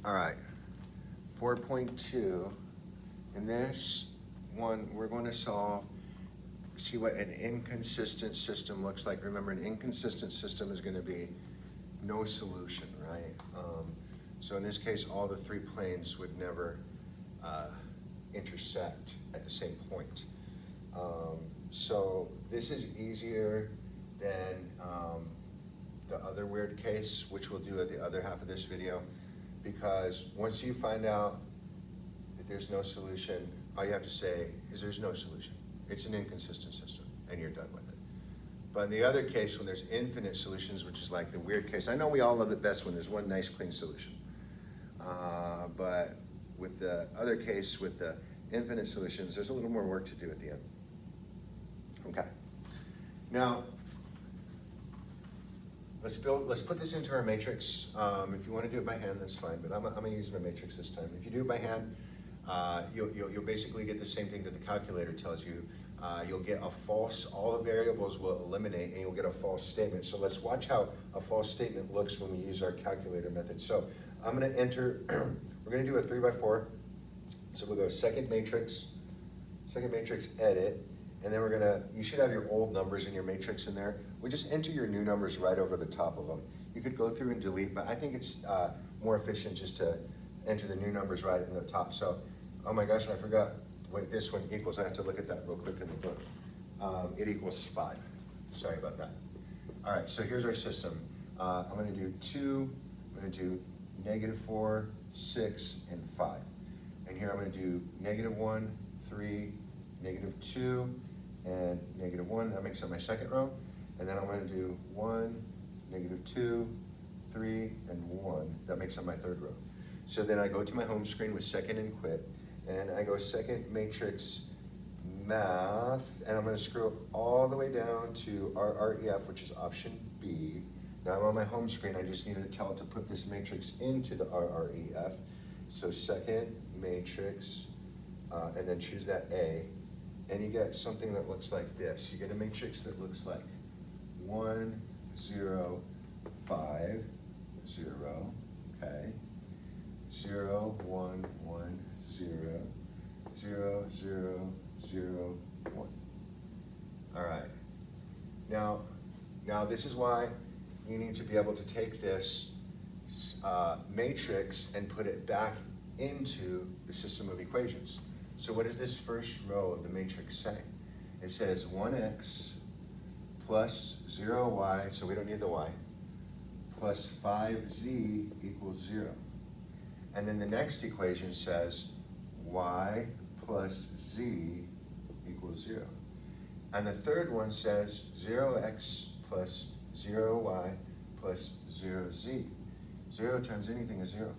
All right, 4.2. In this one, we're going to see what an inconsistent system looks like. Remember, an inconsistent system is going to be no solution, right? So in this case, all the three planes would never intersect at the same point. So this is easier than the other weird case, which we'll do at the other half of this video, because once you find out that there's no solution, all you have to say is there's no solution. It's an inconsistent system, and you're done with it. But in the other case, when there's infinite solutions, which is like the weird case, I know we all love it best when there's one nice, clean solution. But with the other case, with the infinite solutions, there's a little more work to do at the end. Okay. Now, let's put this into our matrix. If you want to do it by hand, that's fine, but I'm gonna use my matrix this time. If you do it by hand, you'll basically get the same thing that the calculator tells you. You'll get a false, all the variables will eliminate, and you'll get a false statement. So let's watch how a false statement looks when we use our calculator method. So I'm gonna enter, we're gonna do a 3x4. So we'll go second matrix, edit, and then you should have your old numbers in your matrix in there. We just enter your new numbers right over the top of them. You could go through and delete, but I think it's more efficient just to enter the new numbers right in the top. So, oh my gosh, I forgot what this one equals. I have to look at that real quick in the book. It equals 5. Sorry about that. All right, so here's our system. I'm gonna do 2, I'm gonna do -4, 6, and 5. And here I'm gonna do -1, 3, -2, and -1. That makes up my second row. And then I'm gonna do 1, -2, 3, and 1. That makes up my third row. So then I go to my home screen with second and quit, and I go second matrix math, and I'm gonna scroll all the way down to RREF, which is option B. Now I'm on my home screen, I just need to tell it to put this matrix into the RREF. So second matrix, and then choose that A, and you get something that looks like this. You get a matrix that looks like 1, 0, 5, 0, okay? 0, 1, 1, 0, 0, 0, 0, 1. All right. Now this is why you need to be able to take this matrix and put it back into the system of equations. So what does this first row of the matrix say? It says 1x plus 0y, so we don't need the y, plus 5z equals 0. And then the next equation says y plus z equals 0. And the third one says 0x plus 0y plus 0z. 0 times anything is 0.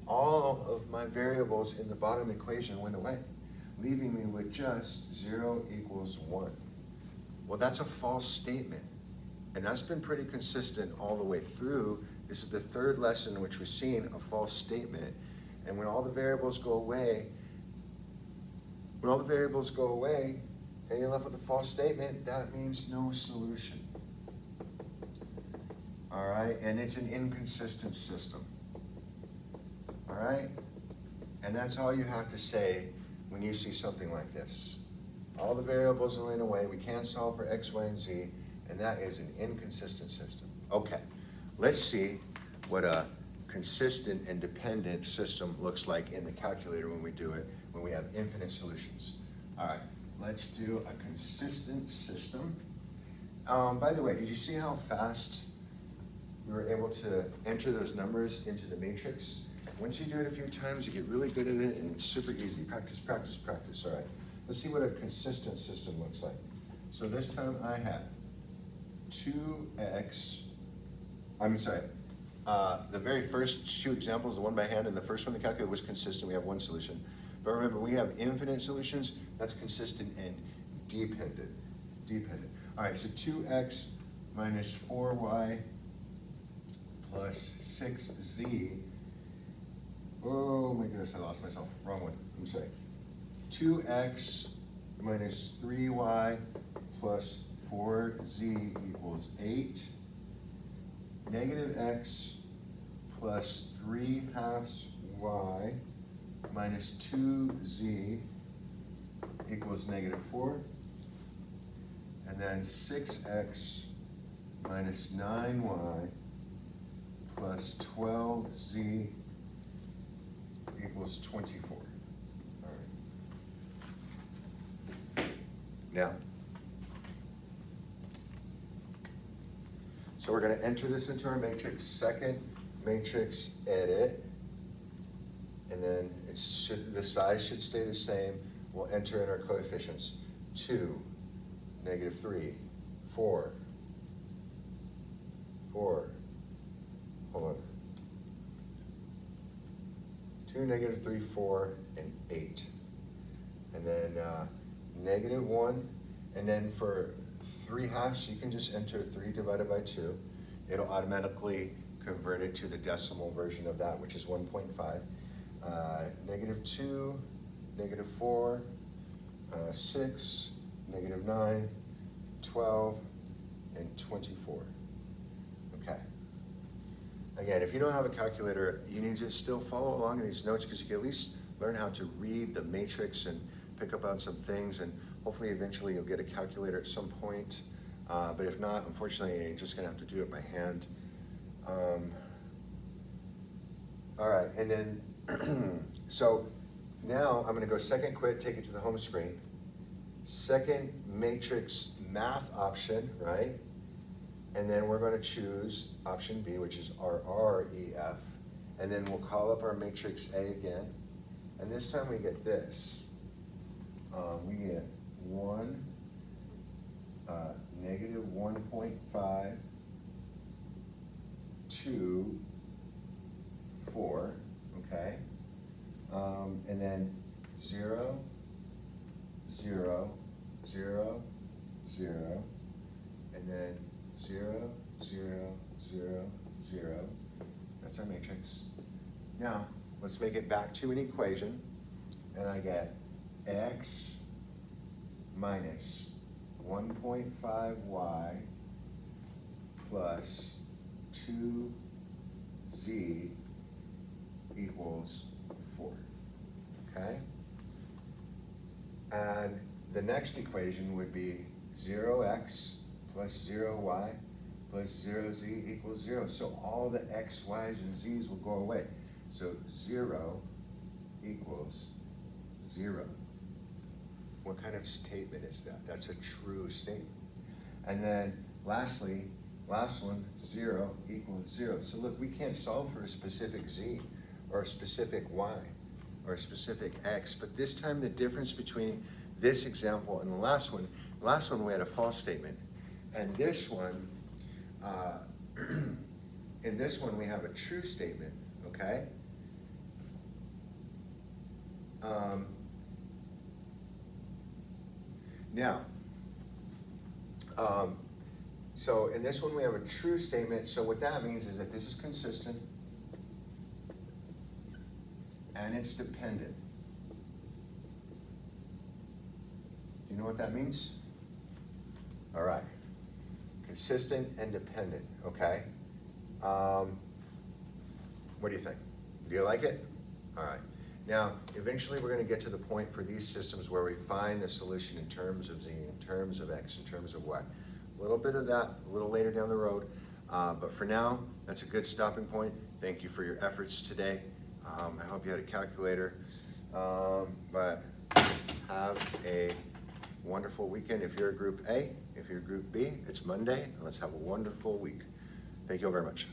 All of my variables in the bottom equation went away, leaving me with just 0 equals 1. Well, that's a false statement. And that's been pretty consistent all the way through. This is the third lesson in which we've seen a false statement. And when all the variables go away, and you're left with a false statement, that means no solution. All right, and it's an inconsistent system. All right, and that's all you have to say when you see something like this. All the variables are in away, we can't solve for X, Y, and Z, and that is an inconsistent system. Okay, let's see what a consistent and dependent system looks like in the calculator when we do it, when we have infinite solutions. All right, let's do a consistent system. By the way, did you see how fast we were able to enter those numbers into the matrix? Once you do it a few times, you get really good at it, and it's super easy. Practice, practice, practice. All right, let's see what a consistent system looks like. So this time I have 2x, the very first two examples, the one by hand and the first one the calculator, was consistent. We have one solution. But remember, we have infinite solutions. That's consistent and dependent. All right, so 2x minus 4y plus 6z. Oh my goodness, I lost myself. Wrong one. I'm sorry. 2x minus 3y plus 4z equals 8. Negative x plus 3/2 y minus 2z equals -4. And then 6x minus 9y plus 12z equals 24. All right. Now, so we're going to enter this into our matrix, second matrix, edit, and then the size should stay the same. We'll enter in our coefficients, 2, -3, 4, hold on, 2, -3, 4, and 8. And then -1, and then for 3/2, you can just enter 3 divided by 2. It'll automatically convert it to the decimal version of that, which is 1.5. -2, -4, 6, -9, 12, and 24. Okay. Again, if you don't have a calculator, you need to still follow along in these notes because you can at least learn how to read the matrix and pick up on some things, and hopefully eventually you'll get a calculator at some point. But if not, unfortunately, you're just gonna have to do it by hand. All right, and then, so now I'm gonna go second quit, take it to the home screen. Second matrix math option, right? And then we're gonna choose option B, which is RREF. And then we'll call up our matrix A again. And this time we get this. We get 1, -1.5, 2, 4, okay? And then 0, 0, 0, 0, and then 0, 0, 0, 0. That's our matrix. Now, let's make it back to an equation, and I get x minus 1.5y plus 2z equals 4, okay? And the next equation would be 0x plus 0y plus 0z equals 0. So all the x, y's, and z's will go away. So 0 equals 0. What kind of statement is that? That's a true statement. And then lastly, last one, 0 equals 0. So look, we can't solve for a specific z or a specific y or a specific x, but this time the difference between this example and the last one we had a false statement. And this one, in this one we have a true statement, okay? Now, so in this one we have a true statement, so what that means is that this is consistent and it's dependent. Do you know what that means? All right, consistent and dependent, okay? What do you think? Do you like it? All right. Now, eventually we're going to get to the point for these systems where we find the solution in terms of z, in terms of x, in terms of y. A little bit of that a little later down the road, but for now, that's a good stopping point. Thank you for your efforts today. I hope you had a calculator, but have a wonderful weekend. If you're a group A, if you're group B, it's Monday, and let's have a wonderful week. Thank you all very much.